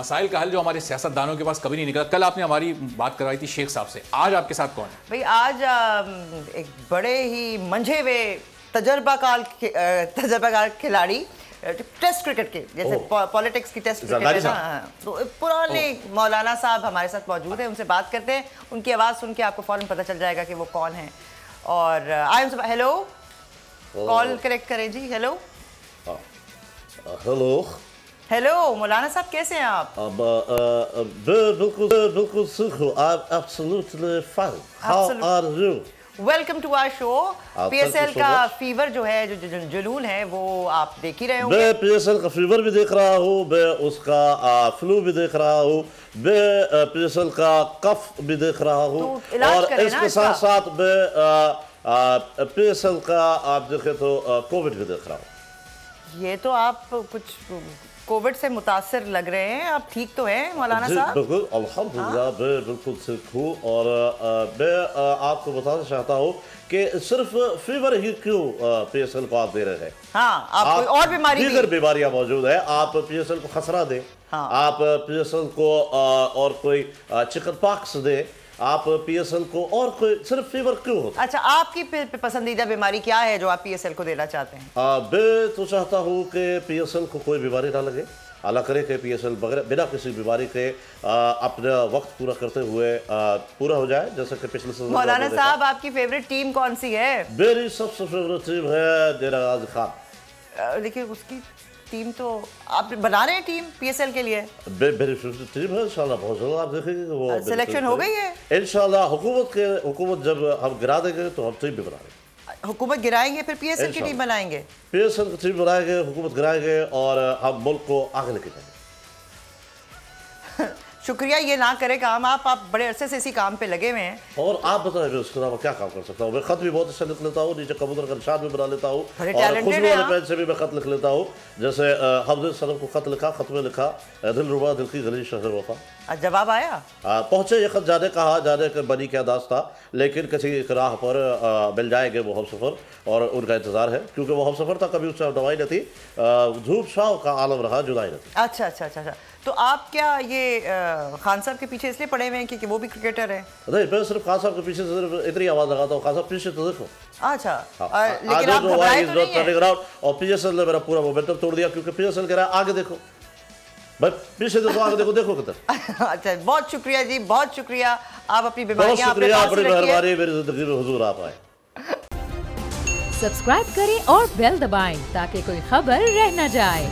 मसाइल का हल जो हमारे सियासतदानों के पास कभी नहीं निकला। कल आपने हमारी बात करवाई थी शेख साहब से, आज आपके साथ कौन है? भाई आज एक बड़े ही मंझे हुए तजर्बाकार खिलाड़ी, टेस्ट क्रिकेट के जैसे पॉलिटिक्स की टेस्ट क्रिकेट है ना, तो पुराने मौलाना साहब हमारे साथ मौजूद हैं। उनसे बात करते हैं, उनकी आवाज़ सुन के आपको फ़ौरन पता चल जाएगा कि वो कौन है। और हेलो, कॉल करेक्ट करें जी। हेलो हेलो हेलो मौलाना साहब, कैसे हैं आप? बिल्कुल absolutely fine. How are you? Welcome to our show. PSL का फीवर जो है, जो जुनून है, वो आप देख ही रहे होंगे। मैं पीएसएल का फीवर भी देख रहा हूँ, मैं उसका फ्लू भी देख रहा हूँ, मैं पीएसएल का कफ भी देख रहा हूँ, और इसके साथ साथ मैं पीएसएल का आप देखें तो कोविड भी देख रहा हूँ। ये तो आप कुछ कोविड से मुतासर लग रहे हैं, आप ठीक तो हैं मौलाना साहब? बिल्कुल अल्हम्दुलिल्लाह, मैं बिल्कुल ठीक हूँ। और मैं आपको बताना चाहता हूँ कि सिर्फ फीवर ही क्यों पीएसएल को आप दे रहे हैं। हाँ, आप कोई और बीमारी, दीगर बीमारियां मौजूद है, आप पीएसएल को खसरा दें। हाँ। आप पीएसएल को और कोई चिकन पॉक्स दें, आप पीएसएल को और कोई, सिर्फ फीवर क्यों होता है? अच्छा, आपकी पसंदीदा बीमारी क्या है जो आप पीएसएल को देना चाहते हैं? मैं तो चाहता हूँ कि पीएसएल को कोई बीमारी ना लगे, अल्लाह करे कि पीएसएल बिना किसी बीमारी के अपना वक्त पूरा करते हुए पूरा हो जाए, जैसे कि पिछले सीजन। मौलाना साहब, आपकी फेवरेट टीम कौन सी है? मेरी सबसे फेवरेट टीम है डेरा गाजी खान। देखिए, उसकी टीम तो आप बना रहे हैं टीम पीएसएल के लिए? मेरी फेवरेट टीम है, इंशाल्लाह बहुत जल्द आप देखेंगे कि वो सिलेक्शन हो गई है इंशाल्लाह। हुकूमत जब हम गिरा देंगे तो हम टीम भी बनाएंगे। हुकूमत गिराएंगे फिर पीएसएल की टीम बनाएंगे? पीएसएल की टीम बनाएंगे, हुकूमत गिराएंगे और हम मुल्क को आगे लेके जाएंगे। शुक्रिया, ये ना करे काम, आप बड़े अरसे से इसी काम पे लगे हुए हैं। और आप बताएं, मैं उसके अलावा क्या काम कर सकता हूँ? मैं खत भी बहुत अच्छा लिख लेता हूँ, नीचे कबूतर का निशान भी बना लेता हूँ, और खुशबू वाले पेन से भी मैं खत लिख लेता हूँ। जैसे हमने सनम को खत लिखा, खत में लिखा दिल रुबा दिल की गली शहर वफा। जवाब आया? पहुंचे ये खत, जाने के बनी क्या दास था, लेकिन किसी राह पर मिल जाएंगे वो हम सफ़र, और उनका इंतजार है, क्योंकि वो हम सफ़र था, कभी उससे दवाई न थी, धूप छाँव का आलम रहा, जुदाई न थी। अच्छा अच्छा अच्छा अच्छा, तो आप क्या ये खान साहब के पीछे इसलिए पड़े हुए हैं कि वो भी क्रिकेटर हैं? नहीं, मैं सिर्फ खान साहब के पीछे सिर्फ इतनी आवाज़ लगाता हूँ, खान साहब पीछे तो देखो। अच्छा, लेकिन आप घबराए तो नहीं हैं? और पीएसएल ने मेरा पूरा मोमेंटम तोड़ दिया, क्योंकि पीएसएल कह रहा है आगे देखो भाई, पीछे देखो, आगे देखो, देखो किधर। अच्छा, बहुत शुक्रिया जी, बहुत शुक्रिया। आप अपनी बीमारियां, बड़ी मेहरबानी, मेरी जिंदगी में हुजूर आप आए। सब्सक्राइब करें और बेल दबाएं ताकि कोई खबर रह न जाए।